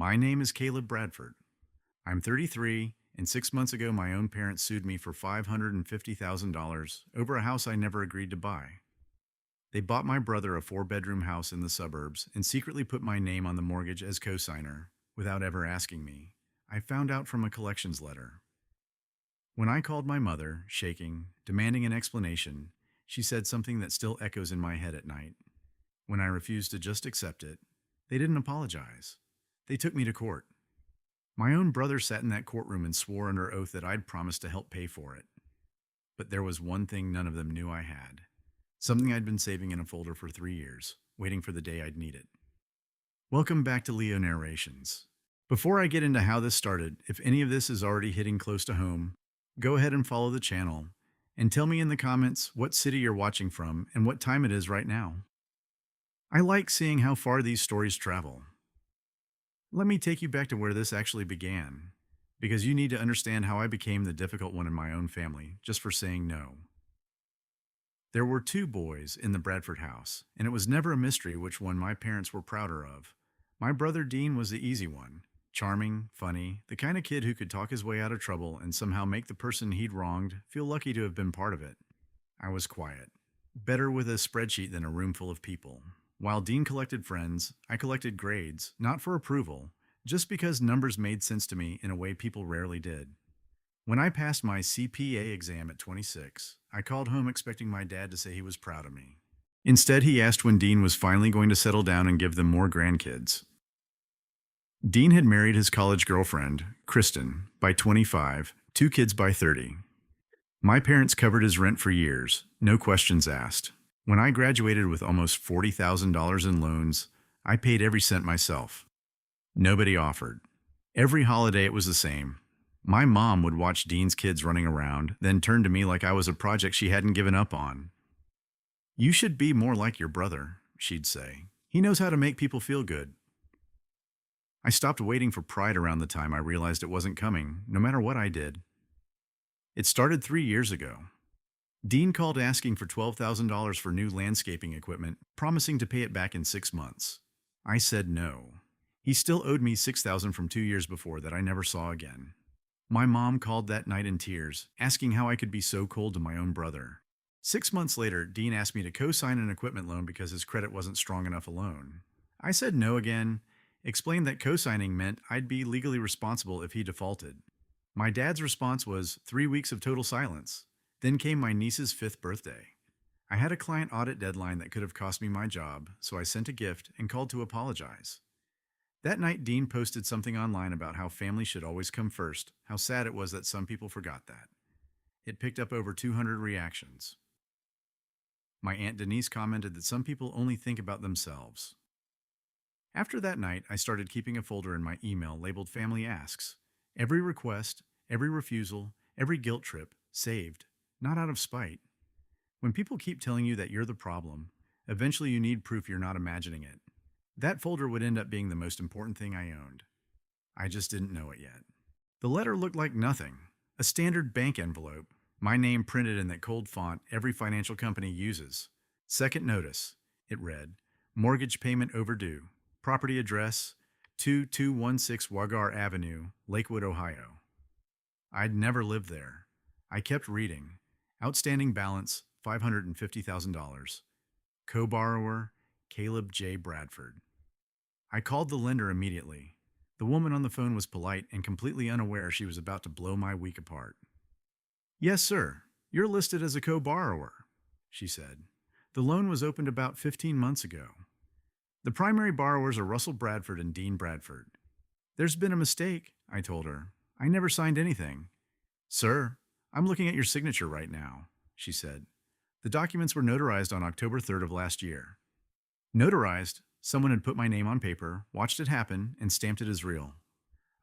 My name is Caleb Bradford. I'm 33, and 6 months ago, my own parents sued me for $550,000 over a house I never agreed to buy. They bought my brother a four-bedroom house in the suburbs and secretly put my name on the mortgage as cosigner without ever asking me. I found out from a collections letter. When I called my mother, shaking, demanding an explanation, she said something that still echoes in my head at night. When I refused to just accept it, they didn't apologize. They took me to court. My own brother sat in that courtroom and swore under oath that I'd promised to help pay for it. But there was one thing none of them knew I had. Something I'd been saving in a folder for 3 years, waiting for the day I'd need it. Welcome back to Leo Narrations. Before I get into how this started, if any of this is already hitting close to home, go ahead and follow the channel and tell me in the comments what city you're watching from and what time it is right now. I like seeing how far these stories travel. Let me take you back to where this actually began, because you need to understand how I became the difficult one in my own family just for saying no. There were two boys in the Bradford house, and it was never a mystery which one my parents were prouder of. My brother Dean was the easy one, charming, funny, the kind of kid who could talk his way out of trouble and somehow make the person he'd wronged feel lucky to have been part of it. I was quiet, better with a spreadsheet than a room full of people. While Dean collected friends, I collected grades, not for approval, just because numbers made sense to me in a way people rarely did. When I passed my CPA exam at 26, I called home expecting my dad to say he was proud of me. Instead, he asked when Dean was finally going to settle down and give them more grandkids. Dean had married his college girlfriend, Kristen, by 25, two kids by 30. My parents covered his rent for years, no questions asked. When I graduated with almost $40,000 in loans, I paid every cent myself. Nobody offered. Every holiday it was the same. My mom would watch Dean's kids running around, then turn to me like I was a project she hadn't given up on. "You should be more like your brother," she'd say. "He knows how to make people feel good." I stopped waiting for pride around the time I realized it wasn't coming, no matter what I did. It started 3 years ago. Dean called asking for $12,000 for new landscaping equipment, promising to pay it back in 6 months. I said no. He still owed me $6,000 from 2 years before that I never saw again. My mom called that night in tears, asking how I could be so cold to my own brother. 6 months later, Dean asked me to co-sign an equipment loan because his credit wasn't strong enough alone. I said no again, explained that co-signing meant I'd be legally responsible if he defaulted. My dad's response was 3 weeks of total silence. Then came my niece's 5th birthday. I had a client audit deadline that could have cost me my job, so I sent a gift and called to apologize. That night, Dean posted something online about how family should always come first, how sad it was that some people forgot that. It picked up over 200 reactions. My Aunt Denise commented that some people only think about themselves. After that night, I started keeping a folder in my email labeled Family Asks. Every request, every refusal, every guilt trip, saved. Not out of spite. When people keep telling you that you're the problem, eventually you need proof you're not imagining it. That folder would end up being the most important thing I owned. I just didn't know it yet. The letter looked like nothing. A standard bank envelope. My name printed in that cold font every financial company uses. Second notice. It read, "Mortgage payment overdue. Property address, 2216 Wagar Avenue, Lakewood, Ohio." I'd never lived there. I kept reading. Outstanding balance, $550,000. Co-borrower, Caleb J. Bradford. I called the lender immediately. The woman on the phone was polite and completely unaware she was about to blow my week apart. "Yes, sir. You're listed as a co-borrower," she said. "The loan was opened about 15 months ago. The primary borrowers are Russell Bradford and Dean Bradford." "There's been a mistake," I told her. "I never signed anything." "Sir, I'm looking at your signature right now," she said. "The documents were notarized on October 3rd of last year." Notarized? Someone had put my name on paper, watched it happen, and stamped it as real.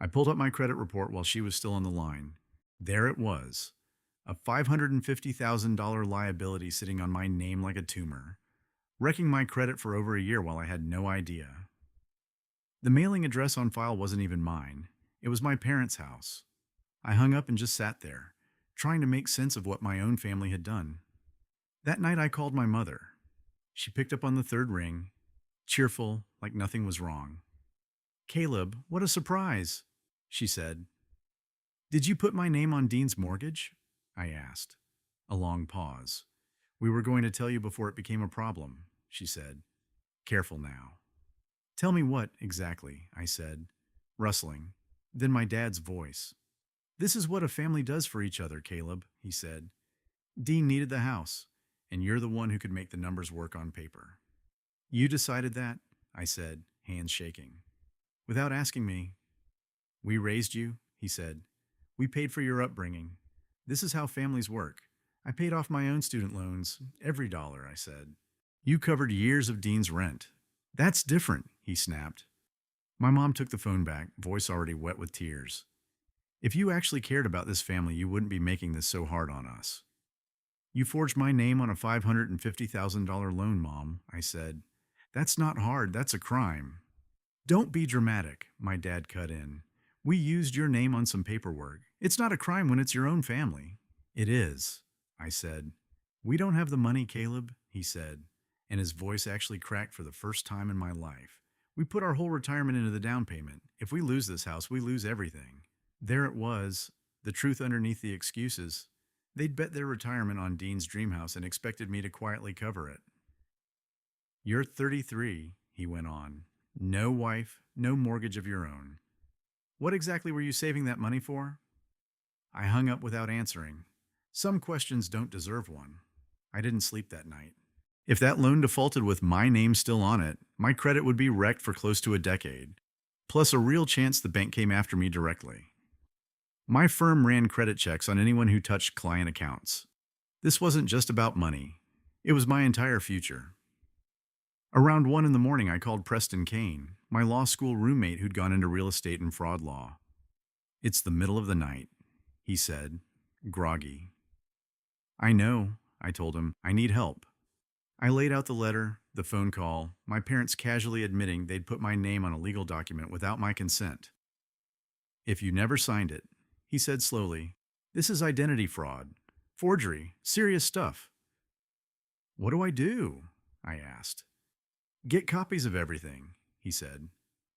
I pulled up my credit report while she was still on the line. There it was. A $550,000 liability sitting on my name like a tumor, wrecking my credit for over a year while I had no idea. The mailing address on file wasn't even mine. It was my parents' house. I hung up and just sat there, trying to make sense of what my own family had done. That night I called my mother. She picked up on the third ring, cheerful, like nothing was wrong. Caleb, what a surprise, she said. Did you put my name on Dean's mortgage? I asked. A long pause. We were going to tell you before it became a problem, she said. Careful now. Tell me what, exactly, I said, rustling. Then my dad's voice. This is what a family does for each other, Caleb, he said. Dean needed the house, and you're the one who could make the numbers work on paper. You decided that? I said, hands shaking. Without asking me. We raised you, he said. We paid for your upbringing. This is how families work. I paid off my own student loans, every dollar, I said. You covered years of Dean's rent. That's different, he snapped. My mom took the phone back, voice already wet with tears. If you actually cared about this family, you wouldn't be making this so hard on us. You forged my name on a $550,000 loan, Mom, I said. That's not hard, that's a crime. Don't be dramatic, my dad cut in. We used your name on some paperwork. It's not a crime when it's your own family. It is, I said. We don't have the money, Caleb, he said, and his voice actually cracked for the first time in my life. We put our whole retirement into the down payment. If we lose this house, we lose everything. There it was, the truth underneath the excuses. They'd bet their retirement on Dean's dream house and expected me to quietly cover it. You're 33, he went on. No wife, no mortgage of your own. What exactly were you saving that money for? I hung up without answering. Some questions don't deserve one. I didn't sleep that night. If that loan defaulted with my name still on it, my credit would be wrecked for close to a decade, plus a real chance the bank came after me directly. My firm ran credit checks on anyone who touched client accounts. This wasn't just about money. It was my entire future. Around 1 in the morning, I called Preston Kane, my law school roommate who'd gone into real estate and fraud law. It's the middle of the night, he said, groggy. I know, I told him. I need help. I laid out the letter, the phone call, my parents casually admitting they'd put my name on a legal document without my consent. If you never signed it, he said slowly, this is identity fraud, forgery, serious stuff. What do I do? I asked. Get copies of everything, he said.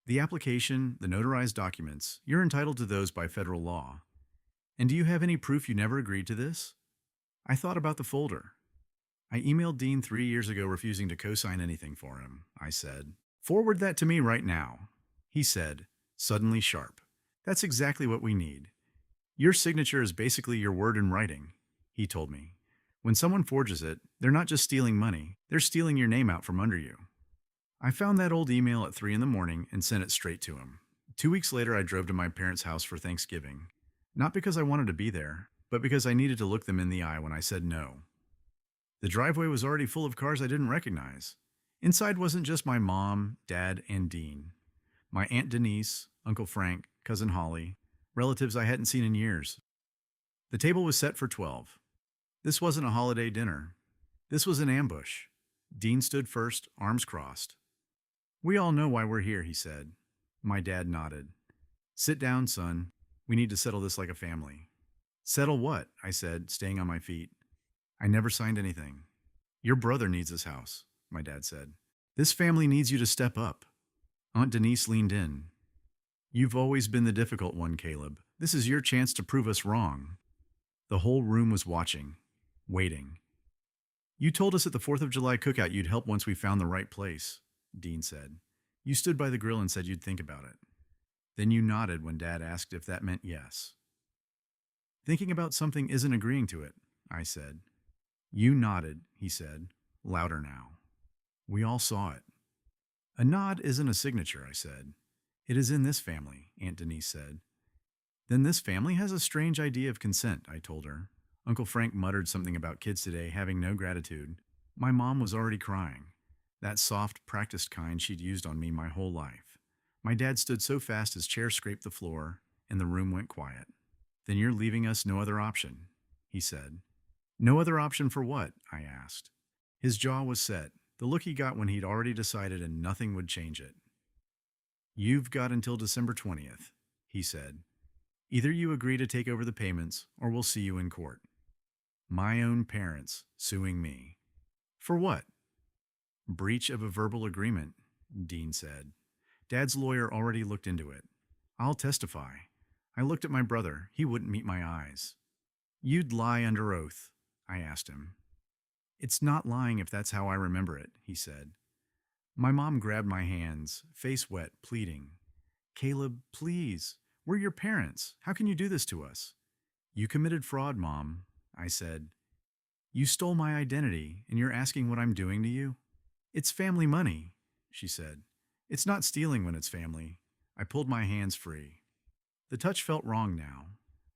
The application, the notarized documents, you're entitled to those by federal law. And do you have any proof you never agreed to this? I thought about the folder. I emailed Dean 3 years ago refusing to co-sign anything for him, I said. Forward that to me right now, he said, suddenly sharp. That's exactly what we need. Your signature is basically your word in writing, he told me. When someone forges it, they're not just stealing money, they're stealing your name out from under you. I found that old email at 3 in the morning and sent it straight to him. 2 weeks later, I drove to my parents' house for Thanksgiving. Not because I wanted to be there, but because I needed to look them in the eye when I said no. The driveway was already full of cars I didn't recognize. Inside wasn't just my mom, dad, and Dean. My Aunt Denise, Uncle Frank, Cousin Holly, relatives I hadn't seen in years. The table was set for 12. This wasn't a holiday dinner. This was an ambush. Dean stood first, arms crossed. We all know why we're here, he said. My dad nodded. Sit down, son. We need to settle this like a family. Settle what? I said, staying on my feet. I never signed anything. Your brother needs this house, my dad said. This family needs you to step up. Aunt Denise leaned in. You've always been the difficult one, Caleb. This is your chance to prove us wrong. The whole room was watching, waiting. You told us at the 4th of July cookout you'd help once we found the right place, Dean said. You stood by the grill and said you'd think about it. Then you nodded when Dad asked if that meant yes. Thinking about something isn't agreeing to it, I said. You nodded, he said, louder now. We all saw it. A nod isn't a signature, I said. It is in this family, Aunt Denise said. Then this family has a strange idea of consent, I told her. Uncle Frank muttered something about kids today having no gratitude. My mom was already crying. That soft, practiced kind she'd used on me my whole life. My dad stood so fast his chair scraped the floor, and the room went quiet. Then you're leaving us no other option, he said. No other option for what? I asked. His jaw was set, the look he got when he'd already decided and nothing would change it. You've got until December 20th, he said. Either you agree to take over the payments, or we'll see you in court. My own parents suing me. For what? Breach of a verbal agreement, Dean said. Dad's lawyer already looked into it. I'll testify. I looked at my brother. He wouldn't meet my eyes. You'd lie under oath, I asked him. It's not lying if that's how I remember it, he said. My mom grabbed my hands, face wet, pleading. Caleb, please. We're your parents. How can you do this to us? You committed fraud, Mom, I said. You stole my identity, and you're asking what I'm doing to you? It's family money, she said. It's not stealing when it's family. I pulled my hands free. The touch felt wrong now.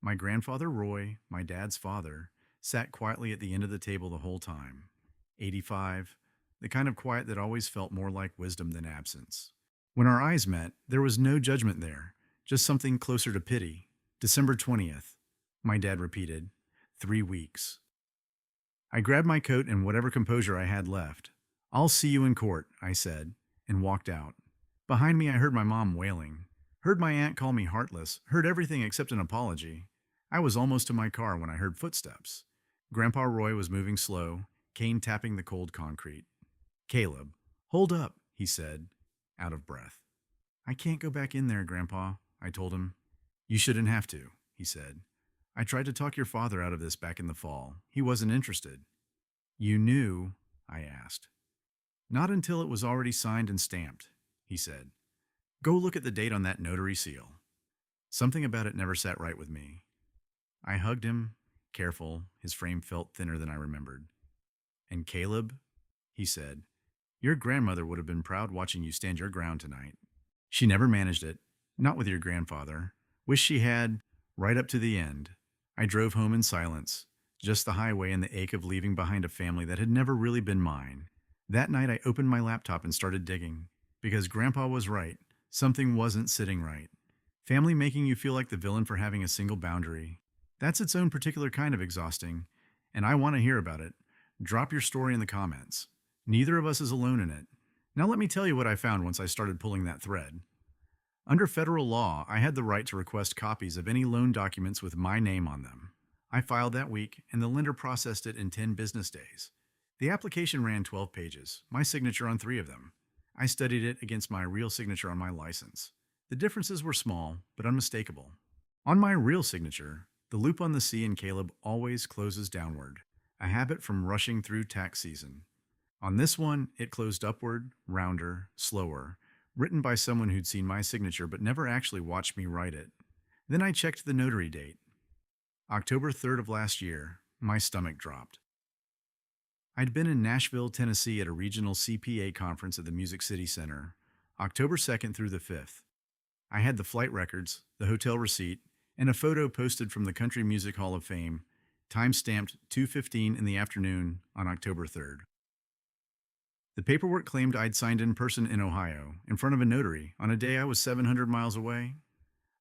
My grandfather Roy, my dad's father, sat quietly at the end of the table the whole time. 85, the kind of quiet that always felt more like wisdom than absence. When our eyes met, there was no judgment there, just something closer to pity. December 20th, my dad repeated. 3 weeks. I grabbed my coat and whatever composure I had left. I'll see you in court, I said, and walked out. Behind me, I heard my mom wailing. Heard my aunt call me heartless, heard everything except an apology. I was almost to my car when I heard footsteps. Grandpa Roy was moving slow, cane tapping the cold concrete. Caleb, hold up, he said, out of breath. I can't go back in there, Grandpa, I told him. You shouldn't have to, he said. I tried to talk your father out of this back in the fall. He wasn't interested. You knew? I asked. Not until it was already signed and stamped, he said. Go look at the date on that notary seal. Something about it never sat right with me. I hugged him, careful. His frame felt thinner than I remembered. And Caleb, he said, your grandmother would have been proud watching you stand your ground tonight. She never managed it, not with your grandfather. Wish she had, right up to the end. I drove home in silence, just the highway and the ache of leaving behind a family that had never really been mine. That night I opened my laptop and started digging. Because Grandpa was right, something wasn't sitting right. Family making you feel like the villain for having a single boundary. That's its own particular kind of exhausting, and I want to hear about it. Drop your story in the comments. Neither of us is alone in it. Now let me tell you what I found once I started pulling that thread. Under federal law, I had the right to request copies of any loan documents with my name on them. I filed that week, and the lender processed it in 10 business days. The application ran 12 pages, my signature on 3 of them. I studied it against my real signature on my license. The differences were small, but unmistakable. On my real signature, the loop on the C in Caleb always closes downward, a habit from rushing through tax season. On this one, it closed upward, rounder, slower, written by someone who'd seen my signature but never actually watched me write it. Then I checked the notary date. October 3rd of last year, my stomach dropped. I'd been in Nashville, Tennessee at a regional CPA conference at the Music City Center, October 2nd through the 5th. I had the flight records, the hotel receipt, and a photo posted from the Country Music Hall of Fame, time-stamped 2:15 in the afternoon on October 3rd. The paperwork claimed I'd signed in person in Ohio, in front of a notary, on a day I was 700 miles away.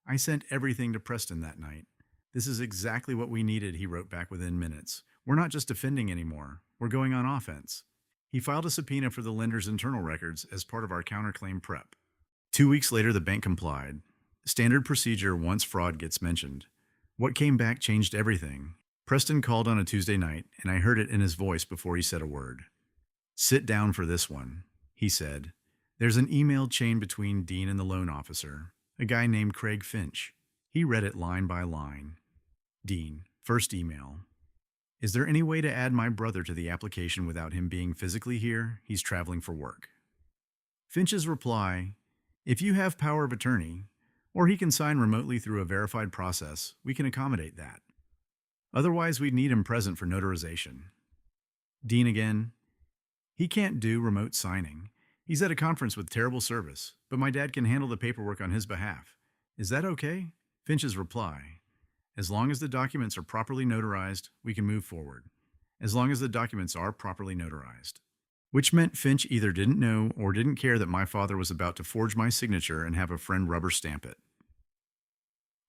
I sent everything to Preston that night. This is exactly what we needed, he wrote back within minutes. We're not just defending anymore. We're going on offense. He filed a subpoena for the lender's internal records as part of our counterclaim prep. 2 weeks later, the bank complied. Standard procedure once fraud gets mentioned. What came back changed everything. Preston called on a Tuesday night, and I heard it in his voice before he said a word. Sit down for this one, he said. There's an email chain between Dean and the loan officer, a guy named Craig Finch. He read it line by line. Dean, first email. Is there any way to add my brother to the application without him being physically here? He's traveling for work. Finch's reply, if you have power of attorney, or he can sign remotely through a verified process, we can accommodate that. Otherwise, we'd need him present for notarization. Dean again, he can't do remote signing. He's at a conference with terrible service, but my dad can handle the paperwork on his behalf. Is that okay? Finch's reply, as long as the documents are properly notarized, we can move forward. As long as the documents are properly notarized. Which meant Finch either didn't know or didn't care that my father was about to forge my signature and have a friend rubber stamp it.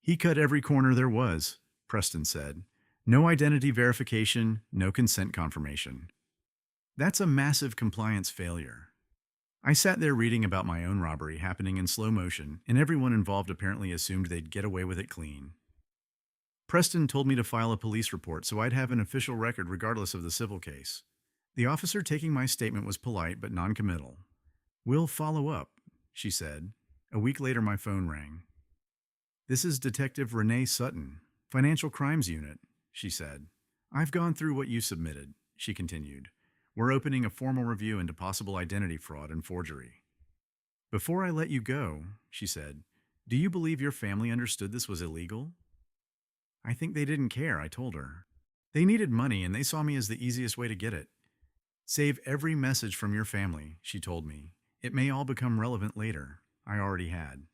He cut every corner there was, Preston said. No identity verification, no consent confirmation. That's a massive compliance failure. I sat there reading about my own robbery happening in slow motion, and everyone involved apparently assumed they'd get away with it clean. Preston told me to file a police report so I'd have an official record regardless of the civil case. The officer taking my statement was polite but noncommittal. We'll follow up, she said. A week later, my phone rang. "This is Detective Renee Sutton, Financial Crimes Unit," she said. "I've gone through what you submitted," she continued. "We're opening a formal review into possible identity fraud and forgery." "Before I let you go," she said, "do you believe your family understood this was illegal?" "I think they didn't care," I told her. "They needed money and they saw me as the easiest way to get it." "Save every message from your family," she told me. "It may all become relevant later." I already had.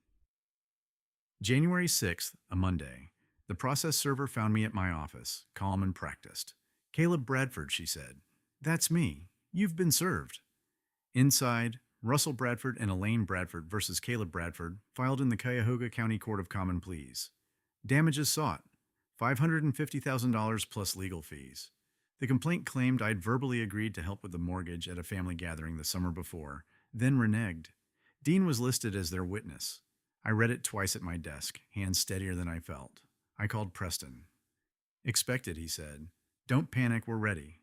January 6th, a Monday. The process server found me at my office, calm and practiced. "Caleb Bradford," she said. "That's me. You've been served." Inside, Russell Bradford and Elaine Bradford versus Caleb Bradford filed in the Cuyahoga County Court of Common Pleas. Damages sought, $550,000 plus legal fees. The complaint claimed I'd verbally agreed to help with the mortgage at a family gathering the summer before, then reneged. Dean was listed as their witness. I read it twice at my desk, hands steadier than I felt. I called Preston. "Expect it," he said. "Don't panic, we're ready."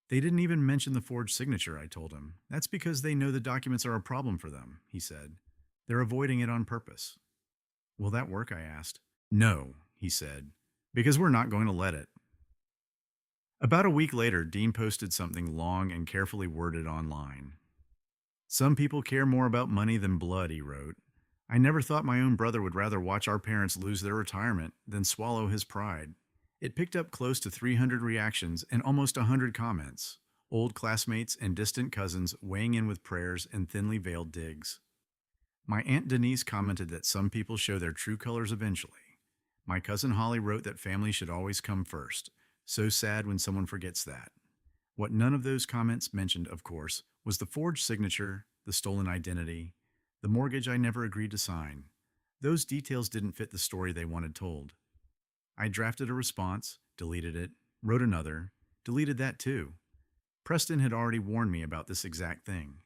"They didn't even mention the forged signature," I told him. "That's because they know the documents are a problem for them," he said. "They're avoiding it on purpose." "Will that work?" I asked. "No," he said, "because we're not going to let it." About a week later, Dean posted something long and carefully worded online. "Some people care more about money than blood," he wrote. "I never thought my own brother would rather watch our parents lose their retirement than swallow his pride." It picked up close to 300 reactions and almost 100 comments, old classmates and distant cousins weighing in with prayers and thinly veiled digs. My Aunt Denise commented that some people show their true colors eventually. My cousin Holly wrote that family should always come first. So sad when someone forgets that. What none of those comments mentioned, of course, was the forged signature, the stolen identity, the mortgage I never agreed to sign. Those details didn't fit the story they wanted told. I drafted a response, deleted it, wrote another, deleted that too. Preston had already warned me about this exact thing.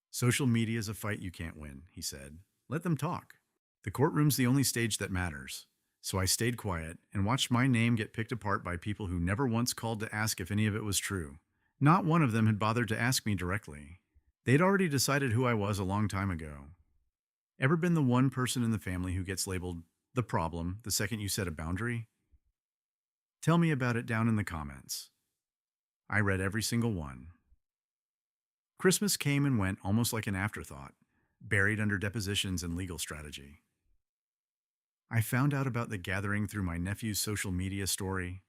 "Social media is a fight you can't win," he said. "Let them talk. The courtroom's the only stage that matters." So I stayed quiet and watched my name get picked apart by people who never once called to ask if any of it was true. Not one of them had bothered to ask me directly. They'd already decided who I was a long time ago. Ever been the one person in the family who gets labeled the problem the second you set a boundary? Tell me about it down in the comments. I read every single one. Christmas came and went almost like an afterthought, buried under depositions and legal strategy. I found out about the gathering through my nephew's social media story.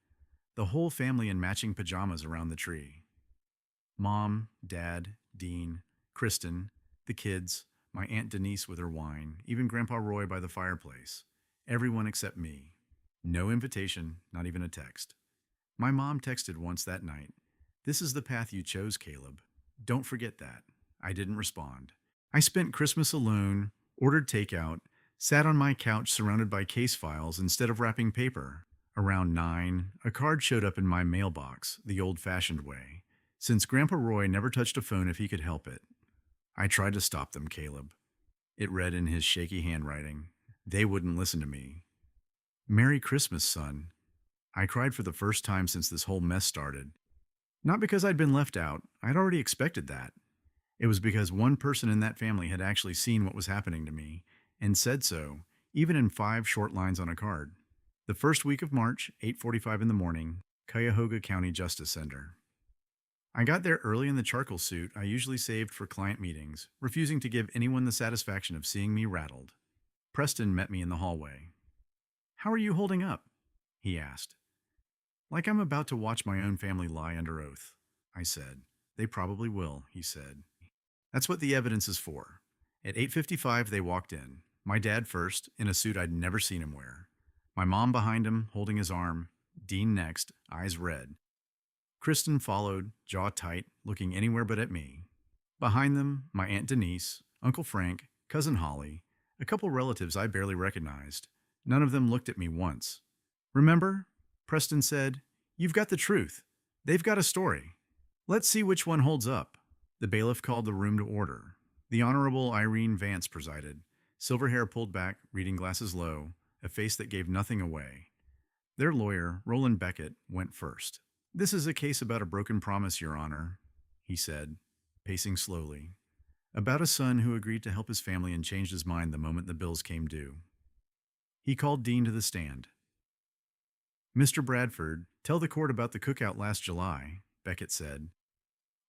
The whole family in matching pajamas around the tree. Mom, Dad, Dean, Kristen, the kids, my Aunt Denise with her wine, even Grandpa Roy by the fireplace. Everyone except me. No invitation, not even a text. My mom texted once that night, "This is the path you chose, Caleb. Don't forget that." I didn't respond. I spent Christmas alone, ordered takeout, sat on my couch surrounded by case files instead of wrapping paper. Around 9, a card showed up in my mailbox, the old-fashioned way, since Grandpa Roy never touched a phone if he could help it. "I tried to stop them, Caleb." It read in his shaky handwriting. "They wouldn't listen to me." "Merry Christmas, son." I cried for the first time since this whole mess started. Not because I'd been left out. I'd already expected that. It was because one person in that family had actually seen what was happening to me and said so, even in 5 short lines on a card. The first week of March, 8:45 in the morning, Cuyahoga County Justice Center. I got there early in the charcoal suit I usually saved for client meetings, refusing to give anyone the satisfaction of seeing me rattled. Preston met me in the hallway. "How are you holding up?" he asked. "Like I'm about to watch my own family lie under oath," I said. "They probably will," he said. "That's what the evidence is for." At 8:55, they walked in. My dad first, in a suit I'd never seen him wear. My mom behind him, holding his arm. Dean next, eyes red. Kristen followed, jaw tight, looking anywhere but at me. Behind them, my Aunt Denise, Uncle Frank, Cousin Holly, a couple relatives I barely recognized. None of them looked at me once. "Remember?" Preston said. "You've got the truth. They've got a story. Let's see which one holds up." The bailiff called the room to order. The Honorable Irene Vance presided, silver hair pulled back, reading glasses low, a face that gave nothing away. Their lawyer, Roland Beckett, went first. "This is a case about a broken promise, Your Honor," he said, pacing slowly. about a son who agreed to help his family and changed his mind the moment the bills came due. He called Dean to the stand. "Mr. Bradford, tell the court about the cookout last July," Beckett said.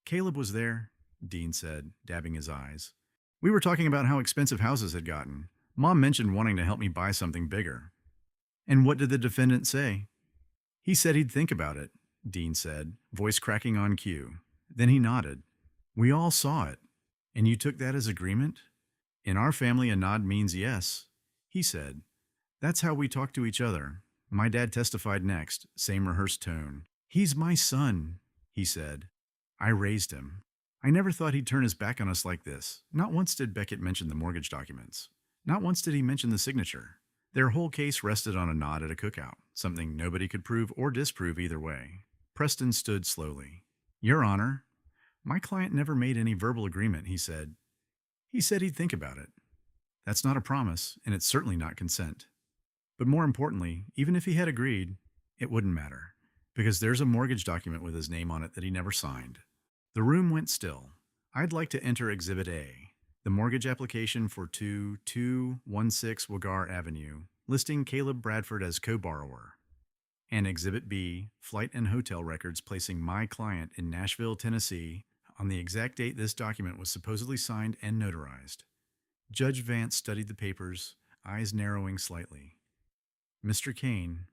"Caleb was there," Dean said, dabbing his eyes. "We were talking about how expensive houses had gotten. Mom mentioned wanting to help me buy something bigger." "And what did the defendant say?" "He said he'd think about it," Dean said, voice cracking on cue. Then he nodded. "We all saw it." "And you took that as agreement?" "In our family, a nod means yes," he said. "That's how we talk to each other." My dad testified next, same rehearsed tone. "He's my son," he said. "I raised him. I never thought he'd turn his back on us like this." Not once did Beckett mention the mortgage documents. Not once did he mention the signature. Their whole case rested on a nod at a cookout, something nobody could prove or disprove either way. Preston stood slowly. "Your Honor, my client never made any verbal agreement," he said. "He said he'd think about it." "That's not a promise, and it's certainly not consent. But more importantly, even if he had agreed, it wouldn't matter, because there's a mortgage document with his name on it that he never signed." The room went still. "I'd like to enter Exhibit A, the mortgage application for 2216 Wagar Avenue, listing Caleb Bradford as co-borrower. And Exhibit B, flight and hotel records placing my client in Nashville, Tennessee, on the exact date this document was supposedly signed and notarized." Judge Vance studied the papers, eyes narrowing slightly. "Mr. Kane,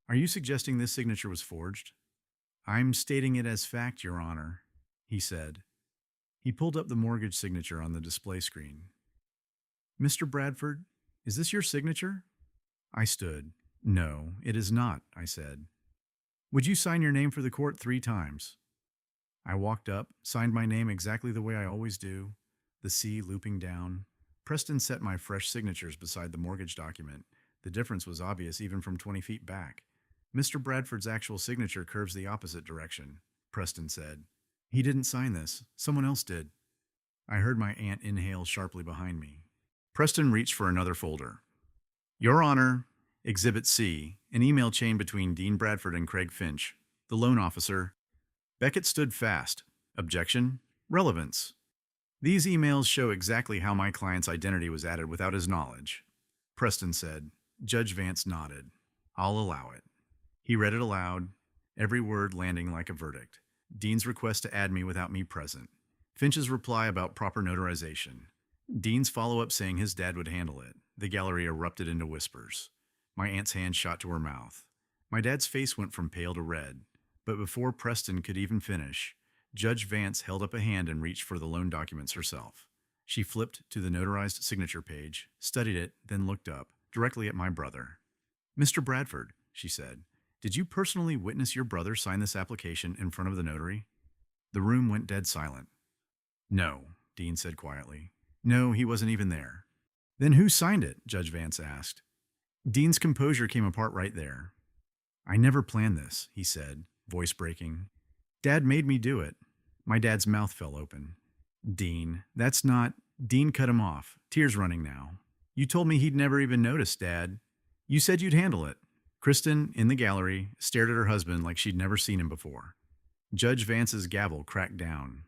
are you suggesting this signature was forged?" "I'm stating it as fact, Your Honor," he said. He pulled up the mortgage signature on the display screen. "Mr. Bradford, is this your signature?" I stood. "No, it is not," I said. "Would you sign your name for the court 3 times?" I walked up, signed my name exactly the way I always do, the C looping down. Preston set my fresh signatures beside the mortgage document. The difference was obvious even from 20 feet back. "Mr. Bradford's actual signature curves the opposite direction," Preston said. "He didn't sign this. Someone else did." I heard my aunt inhale sharply behind me. Preston reached for another folder. "Your Honor, Exhibit C, an email chain between Dean Bradford and Craig Finch, the loan officer." Beckett stood fast. "Objection? Relevance. These emails show exactly how my client's identity was added without his knowledge." Preston said. Judge Vance nodded. "I'll allow it." He read it aloud, every word landing like a verdict. Dean's request to add me without me present. Finch's reply about proper notarization. Dean's follow-up saying his dad would handle it. The gallery erupted into whispers. My aunt's hand shot to her mouth. My dad's face went from pale to red. But before Preston could even finish, Judge Vance held up a hand and reached for the loan documents herself. She flipped to the notarized signature page, studied it, then looked up, directly at my brother. "Mr. Bradford," she said, "did you personally witness your brother sign this application in front of the notary?" The room went dead silent. "No," Dean said quietly. "No, he wasn't even there." "Then who signed it?" Judge Vance asked. Dean's composure came apart right there. "I never planned this," he said, voice breaking. "Dad made me do it." My dad's mouth fell open. "Dean, that's not—" Dean cut him off, tears running now. "You told me he'd never even noticed, Dad. You said you'd handle it." Kristen, in the gallery, stared at her husband like she'd never seen him before. Judge Vance's gavel cracked down.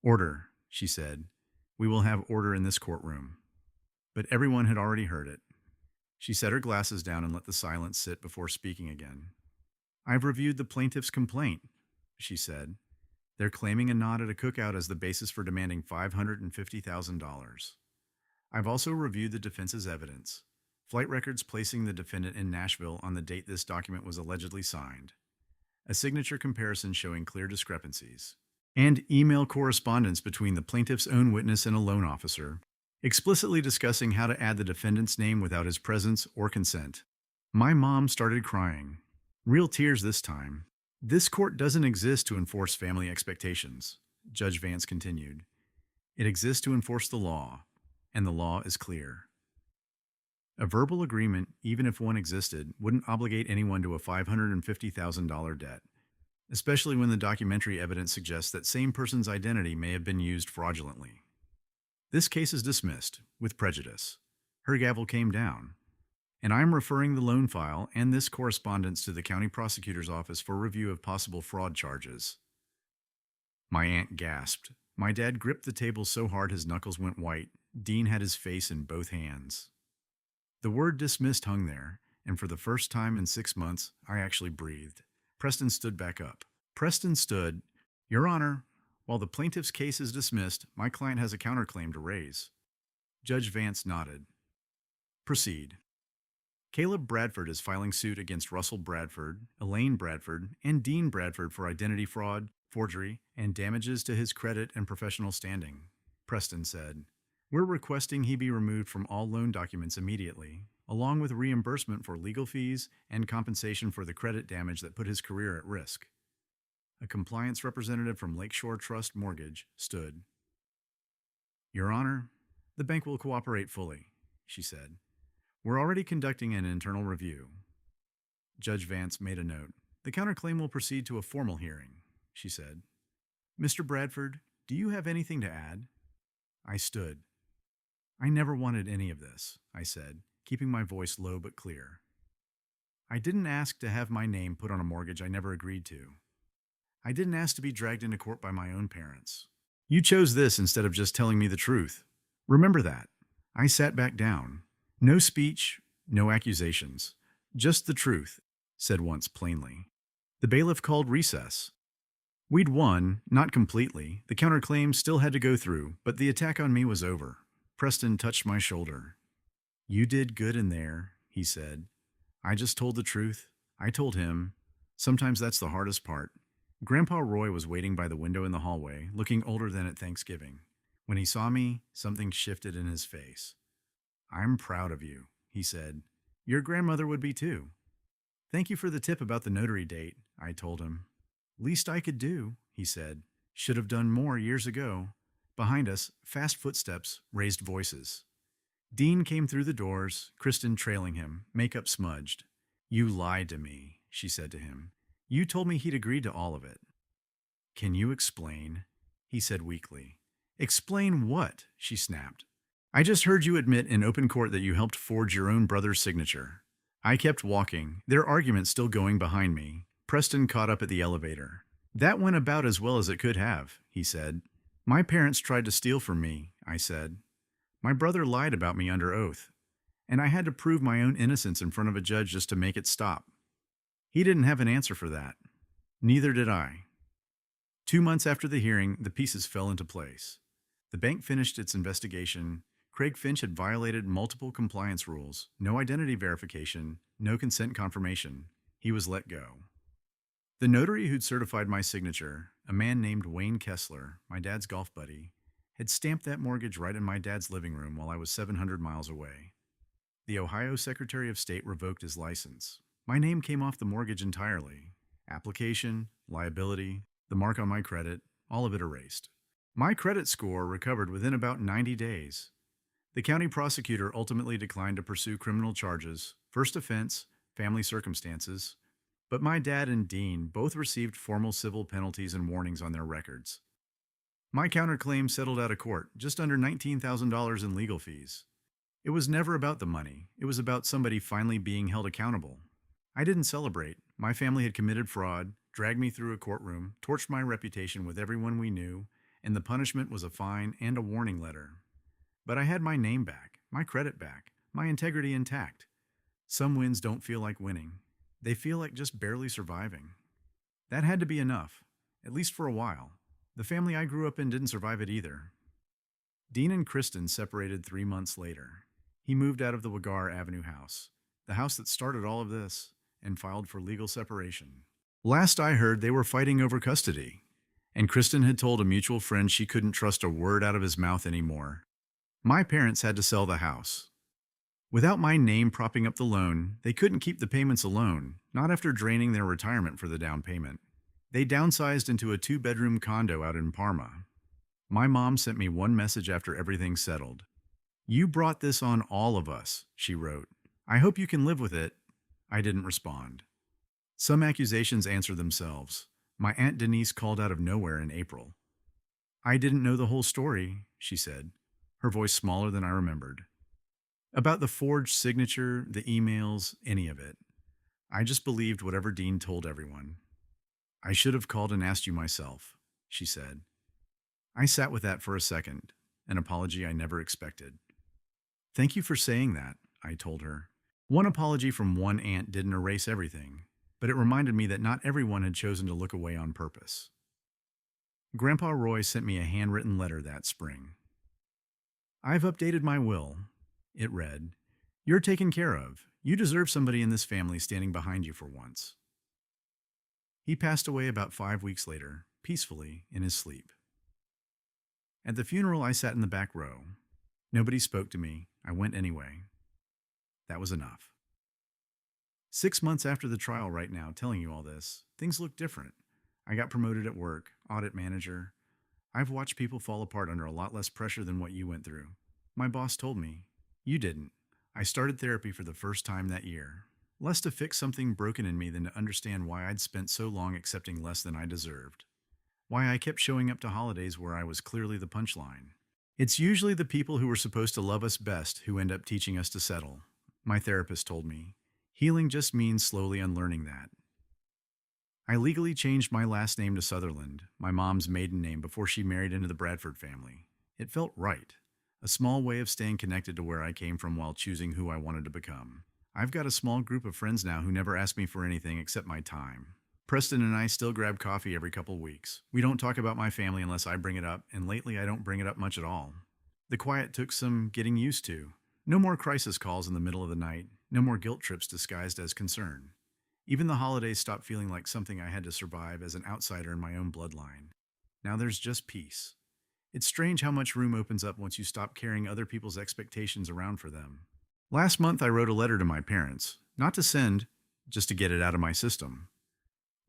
"Order," she said. "We will have order in this courtroom." But everyone had already heard it. She set her glasses down and let the silence sit before speaking again. "I've reviewed the plaintiff's complaint," she said. "They're claiming a nod at a cookout as the basis for demanding $550,000. I've also reviewed the defense's evidence. Flight records placing the defendant in Nashville on the date this document was allegedly signed. A signature comparison showing clear discrepancies. And email correspondence between the plaintiff's own witness and a loan officer, explicitly discussing how to add the defendant's name without his presence or consent." My mom started crying. Real tears this time. "This court doesn't exist to enforce family expectations," Judge Vance continued. "It exists to enforce the law, and the law is clear. A verbal agreement, even if one existed, wouldn't obligate anyone to a $550,000 debt, especially when the documentary evidence suggests that same person's identity may have been used fraudulently. This case is dismissed, with prejudice." Her gavel came down. "And I'm referring the loan file and this correspondence to the county prosecutor's office for review of possible fraud charges." My aunt gasped. My dad gripped the table so hard his knuckles went white. Dean had his face in both hands. The word dismissed hung there, and for the first time in 6 months, I actually breathed. Preston stood back up. Preston stood. Your Honor, while the plaintiff's case is dismissed, my client has a counterclaim to raise. Judge Vance nodded. Proceed. Caleb Bradford is filing suit against Russell Bradford, Elaine Bradford, and Dean Bradford for identity fraud, forgery, and damages to his credit and professional standing, Preston said. We're requesting he be removed from all loan documents immediately, along with reimbursement for legal fees and compensation for the credit damage that put his career at risk. A compliance representative from Lakeshore Trust Mortgage stood. Your Honor, the bank will cooperate fully, she said. We're already conducting an internal review. Judge Vance made a note. The counterclaim will proceed to a formal hearing, she said. Mr. Bradford, do you have anything to add? I stood. I never wanted any of this, I said, keeping my voice low but clear. I didn't ask to have my name put on a mortgage I never agreed to. I didn't ask to be dragged into court by my own parents. You chose this instead of just telling me the truth. Remember that. I sat back down. No speech, no accusations. Just the truth, said once plainly. The bailiff called recess. We'd won, not completely. The counterclaim still had to go through, but the attack on me was over. Preston touched my shoulder. You did good in there, he said. I just told the truth. I told him. Sometimes that's the hardest part. Grandpa Roy was waiting by the window in the hallway, looking older than at Thanksgiving. When he saw me, something shifted in his face. I'm proud of you, he said. Your grandmother would be too. Thank you for the tip about the notary date, I told him. Least I could do, he said. Should have done more years ago. Behind us, fast footsteps, raised voices. Dean came through the doors, Kristen trailing him, makeup smudged. You lied to me, she said to him. You told me he'd agreed to all of it. Can you explain? He said weakly. Explain what? She snapped. I just heard you admit in open court that you helped forge your own brother's signature. I kept walking, their argument still going behind me. Preston caught up at the elevator. That went about as well as it could have, he said. My parents tried to steal from me, I said. My brother lied about me under oath, and I had to prove my own innocence in front of a judge just to make it stop. He didn't have an answer for that. Neither did I. 2 months after the hearing, the pieces fell into place. The bank finished its investigation. Craig Finch had violated multiple compliance rules, no identity verification, no consent confirmation. He was let go. The notary who'd certified my signature, a man named Wayne Kessler, my dad's golf buddy, had stamped that mortgage right in my dad's living room while I was 700 miles away. The Ohio Secretary of State revoked his license. My name came off the mortgage entirely. Application, liability, the mark on my credit, all of it erased. My credit score recovered within about 90 days. The county prosecutor ultimately declined to pursue criminal charges, first offense, family circumstances, but my dad and Dean both received formal civil penalties and warnings on their records. My counterclaim settled out of court, just under $19,000 in legal fees. It was never about the money. It was about somebody finally being held accountable. I didn't celebrate. My family had committed fraud, dragged me through a courtroom, torched my reputation with everyone we knew, and the punishment was a fine and a warning letter. But I had my name back, my credit back, my integrity intact. Some wins don't feel like winning. They feel like just barely surviving. That had to be enough, at least for a while. The family I grew up in didn't survive it either. Dean and Kristen separated 3 months later. He moved out of the Wagar Avenue house, the house that started all of this, and filed for legal separation. Last I heard, they were fighting over custody, and Kristen had told a mutual friend she couldn't trust a word out of his mouth anymore. My parents had to sell the house. Without my name propping up the loan, they couldn't keep the payments alone, not after draining their retirement for the down payment. They downsized into a 2-bedroom condo out in Parma. My mom sent me one message after everything settled. You brought this on all of us, she wrote. I hope you can live with it. I didn't respond. Some accusations answer themselves. My Aunt Denise called out of nowhere in April. I didn't know the whole story, she said, her voice smaller than I remembered. About the forged signature, the emails, any of it. I just believed whatever Dean told everyone. I should have called and asked you myself, she said. I sat with that for a second, an apology I never expected. Thank you for saying that, I told her. One apology from one aunt didn't erase everything, but it reminded me that not everyone had chosen to look away on purpose. Grandpa Roy sent me a handwritten letter that spring. I've updated my will. It read, "You're taken care of. You deserve somebody in this family standing behind you for once." He passed away about 5 weeks later, peacefully, in his sleep. At the funeral, I sat in the back row. Nobody spoke to me. I went anyway. That was enough. 6 months after the trial right now, telling you all this, things look different. I got promoted at work, audit manager. I've watched people fall apart under a lot less pressure than what you went through. My boss told me, "You didn't." I started therapy for the first time that year. Less to fix something broken in me than to understand why I'd spent so long accepting less than I deserved. Why I kept showing up to holidays where I was clearly the punchline. It's usually the people who were supposed to love us best who end up teaching us to settle. My therapist told me. Healing just means slowly unlearning that. I legally changed my last name to Sutherland, my mom's maiden name, before she married into the Bradford family. It felt right. A small way of staying connected to where I came from while choosing who I wanted to become. I've got a small group of friends now who never ask me for anything except my time. Preston and I still grab coffee every couple weeks. We don't talk about my family unless I bring it up, and lately I don't bring it up much at all. The quiet took some getting used to. No more crisis calls in the middle of the night, no more guilt trips disguised as concern. Even the holidays stopped feeling like something I had to survive as an outsider in my own bloodline. Now there's just peace. It's strange how much room opens up once you stop carrying other people's expectations around for them. Last month I wrote a letter to my parents, not to send, just to get it out of my system.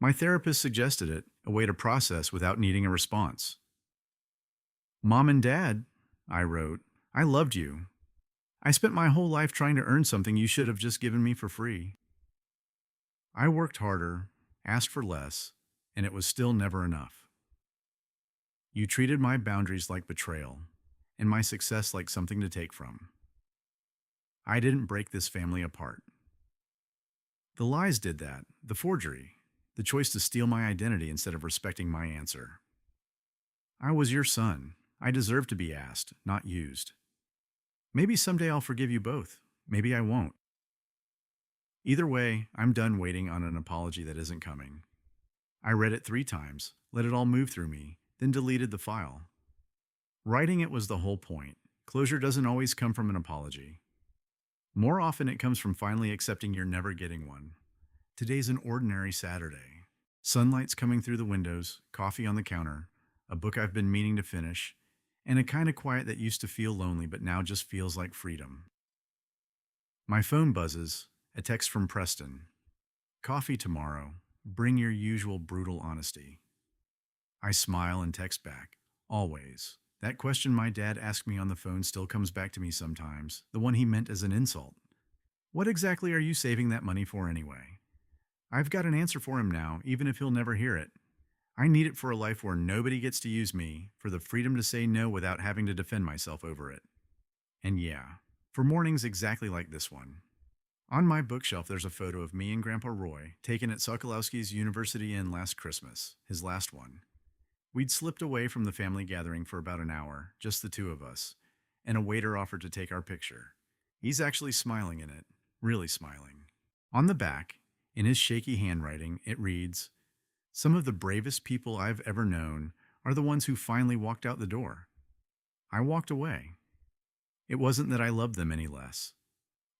My therapist suggested it, a way to process without needing a response. "Mom and Dad," I wrote, "I loved you. I spent my whole life trying to earn something you should have just given me for free. I worked harder, asked for less, and it was still never enough. You treated my boundaries like betrayal, and my success like something to take from. I didn't break this family apart. The lies did that, the forgery, the choice to steal my identity instead of respecting my answer. I was your son. I deserve to be asked, not used. Maybe someday I'll forgive you both. Maybe I won't. Either way, I'm done waiting on an apology that isn't coming. I read it 3 times, let it all move through me, then deleted the file. Writing it was the whole point. Closure doesn't always come from an apology. More often it comes from finally accepting you're never getting one. Today's an ordinary Saturday. Sunlight's coming through the windows, coffee on the counter, a book I've been meaning to finish, and a kind of quiet that used to feel lonely but now just feels like freedom. My phone buzzes, a text from Preston. "Coffee tomorrow. Bring your usual brutal honesty." I smile and text back. "Always." That question my dad asked me on the phone still comes back to me sometimes, the one he meant as an insult. What exactly are you saving that money for anyway? I've got an answer for him now, even if he'll never hear it. I need it for a life where nobody gets to use me, for the freedom to say no without having to defend myself over it. And yeah, for mornings exactly like this one. On my bookshelf, there's a photo of me and Grandpa Roy, taken at Sokolowski's University Inn last Christmas, his last one. We'd slipped away from the family gathering for about an hour, just the two of us, and a waiter offered to take our picture. He's actually smiling in it, really smiling. On the back, in his shaky handwriting, it reads, "Some of the bravest people I've ever known are the ones who finally walked out the door." I walked away. It wasn't that I loved them any less.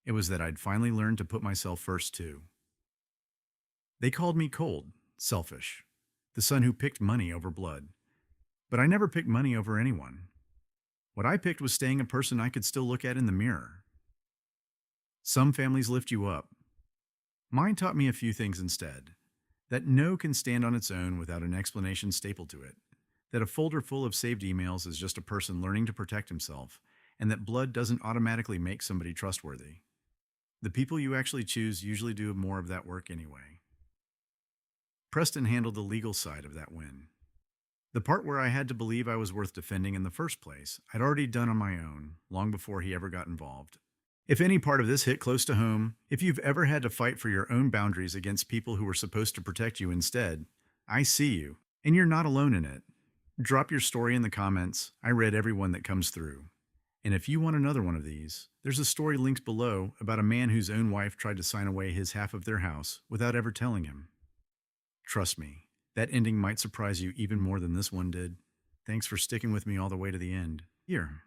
It was that I'd finally learned to put myself first too. They called me cold, selfish, the son who picked money over blood. But I never picked money over anyone. What I picked was staying a person I could still look at in the mirror. Some families lift you up. Mine taught me a few things instead. That no can stand on its own without an explanation stapled to it. That a folder full of saved emails is just a person learning to protect himself, and that blood doesn't automatically make somebody trustworthy. The people you actually choose usually do more of that work anyway. Preston handled the legal side of that win. The part where I had to believe I was worth defending in the first place, I'd already done on my own, long before he ever got involved. If any part of this hit close to home, if you've ever had to fight for your own boundaries against people who were supposed to protect you instead, I see you, and you're not alone in it. Drop your story in the comments. I read every one that comes through. And if you want another one of these, there's a story linked below about a man whose own wife tried to sign away his half of their house without ever telling him. Trust me, that ending might surprise you even more than this one did. Thanks for sticking with me all the way to the end. Here,